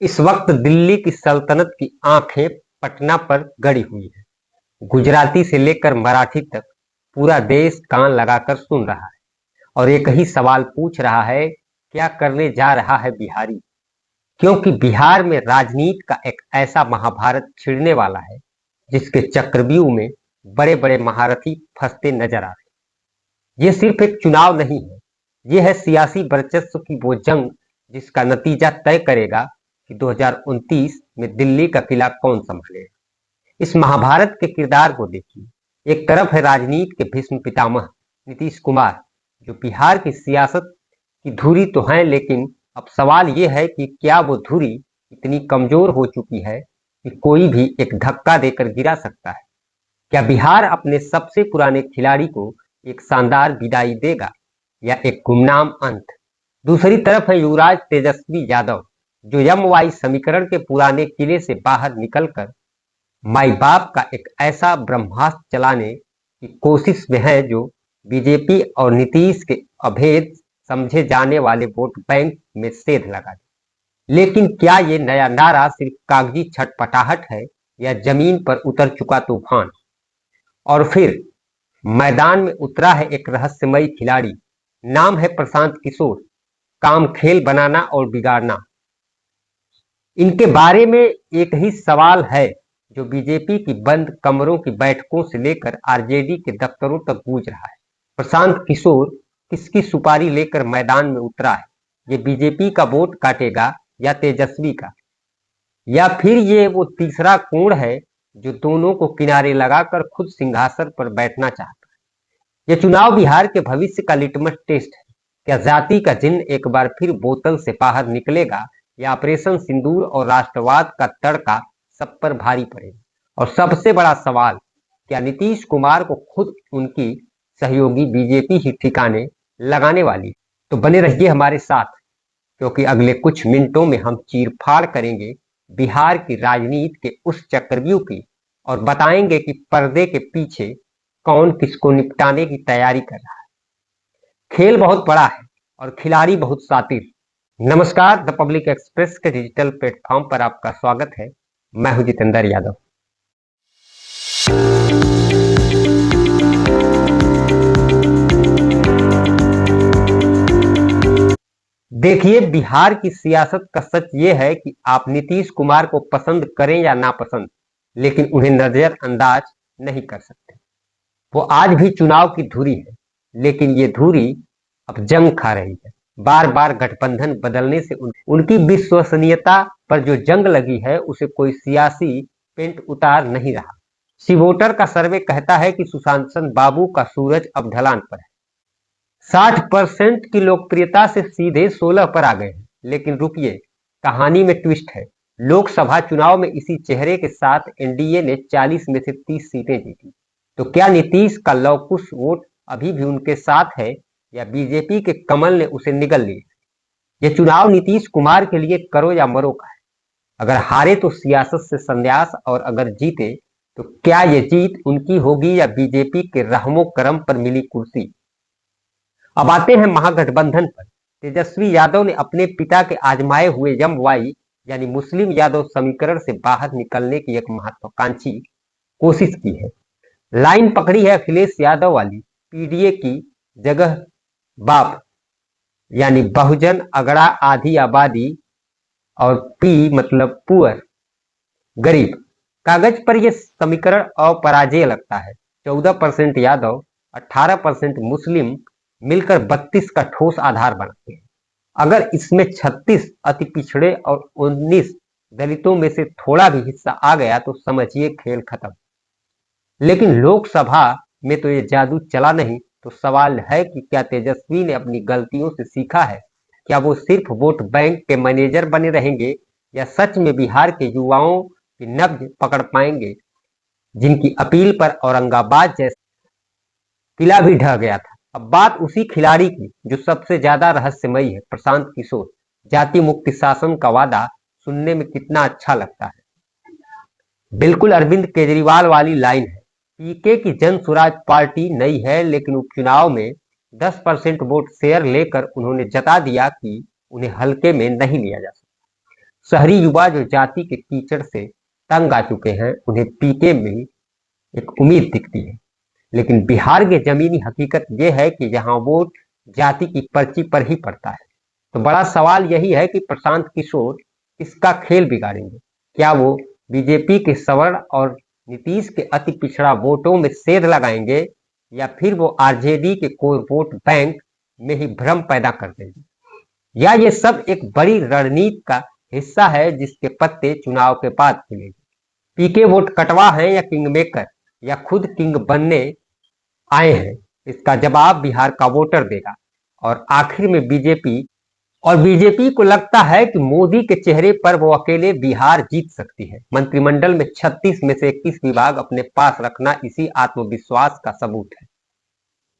इस वक्त दिल्ली की सल्तनत की आंखें पटना पर गड़ी हुई है। गुजराती से लेकर मराठी तक पूरा देश कान लगाकर सुन रहा है और एक ही सवाल पूछ रहा है, क्या करने जा रहा है बिहारी? क्योंकि बिहार में राजनीति का एक ऐसा महाभारत छिड़ने वाला है जिसके चक्रव्यूह में बड़े बड़े महारथी फंसते नजर आ रहे हैं। ये सिर्फ एक चुनाव नहीं है, ये है सियासी वर्चस्व की वो जंग जिसका नतीजा तय करेगा कि 2029 में दिल्ली का किला कौन संभालेगा। इस महाभारत के किरदार को देखिए। एक तरफ है राजनीति के भीष्म पितामह नीतीश कुमार, जो बिहार की सियासत की धुरी तो है, लेकिन अब सवाल यह है कि क्या वो धुरी इतनी कमजोर हो चुकी है कि कोई भी एक धक्का देकर गिरा सकता है? क्या बिहार अपने सबसे पुराने खिलाड़ी को एक शानदार विदाई देगा या एक गुमनाम अंत? दूसरी तरफ है युवराज तेजस्वी यादव, जो एमवाई समीकरण के पुराने किले से बाहर निकलकर माई बाप का एक ऐसा ब्रह्मास्त्र चलाने की कोशिश में है जो बीजेपी और नीतीश के अभेद समझे जाने वाले वोट बैंक में सेध लगा दे। लेकिन क्या ये नया नारा सिर्फ कागजी छटपटाहट है या जमीन पर उतर चुका तूफान? और फिर मैदान में उतरा है एक रहस्यमयी खिलाड़ी, नाम है प्रशांत किशोर। काम खेल बनाना और बिगाड़ना, इनके बारे में एक ही सवाल है जो बीजेपी की बंद कमरों की बैठकों से लेकर आरजेडी के दफ्तरों तक गूंज रहा है। प्रशांत किशोर किसकी सुपारी लेकर मैदान में उतरा है? ये बीजेपी का वोट काटेगा या तेजस्वी का? या फिर ये वो तीसरा कोण है जो दोनों को किनारे लगाकर खुद सिंहासन पर बैठना चाहता है? ये चुनाव बिहार के भविष्य का लिटमस टेस्ट है। क्या जाति का जिन्न एक बार फिर बोतल से बाहर निकलेगा या ऑपरेशन सिंदूर और राष्ट्रवाद का तड़का सब पर भारी पड़ेगा? और सबसे बड़ा सवाल, क्या नीतीश कुमार को खुद उनकी सहयोगी बीजेपी ही ठिकाने लगाने वाली? तो बने रहिए हमारे साथ, क्योंकि अगले कुछ मिनटों में हम चीरफाड़ करेंगे बिहार की राजनीति के उस चक्रव्यूह की और बताएंगे कि पर्दे के पीछे कौन किसको निपटाने की तैयारी कर रहा है। खेल बहुत बड़ा है और खिलाड़ी बहुत शातिर। नमस्कार, द पब्लिक एक्सप्रेस के डिजिटल प्लेटफॉर्म पर आपका स्वागत है। मैं हूं जितेंद्र यादव। देखिए, बिहार की सियासत का सच ये है कि आप नीतीश कुमार को पसंद करें या नापसंद, लेकिन उन्हें नजरअंदाज नहीं कर सकते। वो आज भी चुनाव की धुरी है, लेकिन ये धुरी अब जंग खा रही है। बार बार गठबंधन बदलने से उनकी विश्वसनीयता पर जो जंग लगी है उसे कोई सियासी पेंट उतार नहीं रहा। सी वोटर का सर्वे कहता है कि सुशांत बाबू का सूरज अब ढलान पर है। 60% की लोकप्रियता से सीधे 16 पर आ गए हैं। लेकिन रुकिए, कहानी में ट्विस्ट है। लोकसभा चुनाव में इसी चेहरे के साथ एनडीए ने 40 में से 30 सीटें जीती। तो क्या नीतीश का लवकुश वोट अभी भी उनके साथ है या बीजेपी के कमल ने उसे निगल लिया? यह चुनाव नीतीश कुमार के लिए करो या मरो का है। अगर हारे तो सियासत से संन्यास, और अगर जीते तो क्या यह जीत उनकी होगी या बीजेपी के रहमो करम पर मिली कुर्सी? अब आते हैं महागठबंधन पर। तेजस्वी यादव ने अपने पिता के आजमाए हुए एमवाई यानी मुस्लिम यादव समीकरण से बाहर निकलने की एक महत्वाकांक्षी कोशिश की है। लाइन पकड़ी है अखिलेश यादव वाली, पीडीए की जगह बाप यानी बहुजन अगड़ा आधी आबादी, और पी मतलब पुअर गरीब। कागज पर यह समीकरण अपराजेय लगता है। 14% यादव, 18% मुस्लिम मिलकर 32 का ठोस आधार बनाते हैं। अगर इसमें 36 अति पिछड़े और 19 दलितों में से थोड़ा भी हिस्सा आ गया तो समझिए खेल खत्म। लेकिन लोकसभा में तो ये जादू चला नहीं। तो सवाल है कि क्या तेजस्वी ने अपनी गलतियों से सीखा है? क्या वो सिर्फ वोट बैंक के मैनेजर बने रहेंगे या सच में बिहार के युवाओं की नब्ज पकड़ पाएंगे, जिनकी अपील पर औरंगाबाद जैसा किला भी ढह गया था? अब बात उसी खिलाड़ी की जो सबसे ज्यादा रहस्यमयी है, प्रशांत किशोर। जाति मुक्ति शासन का वादा सुनने में कितना अच्छा लगता है, बिल्कुल अरविंद केजरीवाल वाली लाइन है। पीके की जन स्वराज पार्टी नई है, लेकिन उपचुनाव में 10% वोट शेयर लेकर उन्होंने जता दिया कि उन्हें हल्के में नहीं लिया जा सकता। शहरी युवा जो जाति के कीचड़ से तंग आ चुके हैं, उन्हें पीके में ही एक उम्मीद दिखती है। लेकिन बिहार की जमीनी हकीकत यह है कि यहाँ वोट जाति की पर्ची पर ही पड़ता है। तो बड़ा सवाल यही है कि प्रशांत किशोर इसका खेल बिगाड़ेंगे। क्या वो बीजेपी के सवर्ण और नीतीश के अति पिछड़ा वोटों में सेध लगाएंगे, या फिर वो आरजेडी के कोर वोट बैंक में ही भ्रम पैदा कर देंगे, या ये सब एक बड़ी रणनीति का हिस्सा है जिसके पत्ते चुनाव के बाद खुलेंगे। पीके वोट कटवा है या किंग मेकर, या खुद किंग बनने आए हैं, इसका जवाब बिहार का वोटर देगा। और आखिर में बीजेपी को लगता है कि मोदी के चेहरे पर वो अकेले बिहार जीत सकती है। मंत्रिमंडल में 36 में से 21 विभाग अपने पास रखना इसी आत्मविश्वास का सबूत है।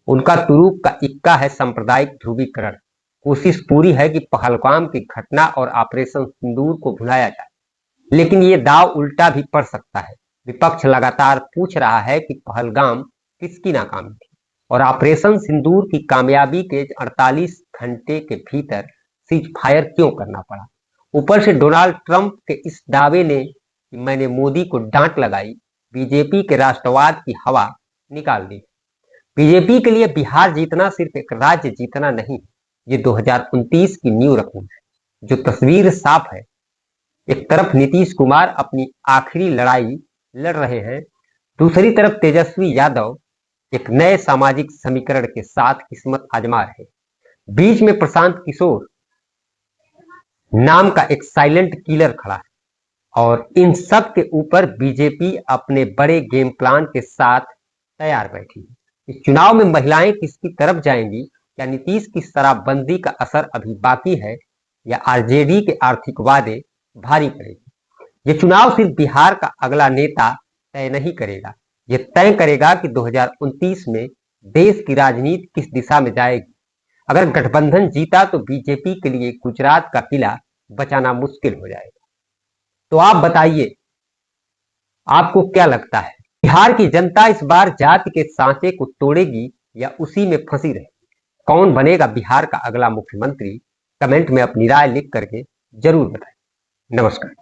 उनका तुरुप का इक्का है सांप्रदायिक ध्रुवीकरण। कोशिश पूरी है कि पहलगाम की घटना और ऑपरेशन सिंदूर को भुलाया जाए, लेकिन ये दाव उल्टा भी पड़ सकता है। विपक्ष लगातार पूछ रहा है कि पहलगाम किसकी नाकामी थी और ऑपरेशन सिंदूर की कामयाबी के 48 घंटे के भीतर सीज फायर क्यों करना पड़ा। ऊपर से डोनाल्ड ट्रंप के इस दावे ने कि मैंने मोदी को डांट लगाई, बीजेपी के राष्ट्रवाद की हवा निकाल दी। बीजेपी के लिए बिहार जीतना सिर्फ एक राज्य जीतना नहीं, ये 2029 की नींव रखना है। जो तस्वीर साफ है, एक तरफ नीतीश कुमार अपनी आखिरी लड़ाई लड़ रहे हैं, दूसरी तरफ तेजस्वी यादव एक नए सामाजिक समीकरण के साथ किस्मत आजमा रहे। बीच में प्रशांत किशोर नाम का एक साइलेंट किलर खड़ा है, और इन सब के ऊपर बीजेपी अपने बड़े गेम प्लान के साथ तैयार बैठी है। इस चुनाव में महिलाएं किसकी तरफ जाएंगी, क्या नीतीश की शराबबंदी का असर अभी बाकी है, या आरजेडी के आर्थिक वादे भारी पड़ेगी। ये चुनाव सिर्फ बिहार का अगला नेता तय नहीं करेगा, ये तय करेगा कि 2029 में देश की राजनीति किस दिशा में जाएगी। अगर गठबंधन जीता तो बीजेपी के लिए गुजरात का किला बचाना मुश्किल हो जाएगा। तो आप बताइए, आपको क्या लगता है, बिहार की जनता इस बार जाति के सांचे को तोड़ेगी या उसी में फंसी रहेगी? कौन बनेगा बिहार का अगला मुख्यमंत्री? कमेंट में अपनी राय लिख करके जरूर बताएं। नमस्कार।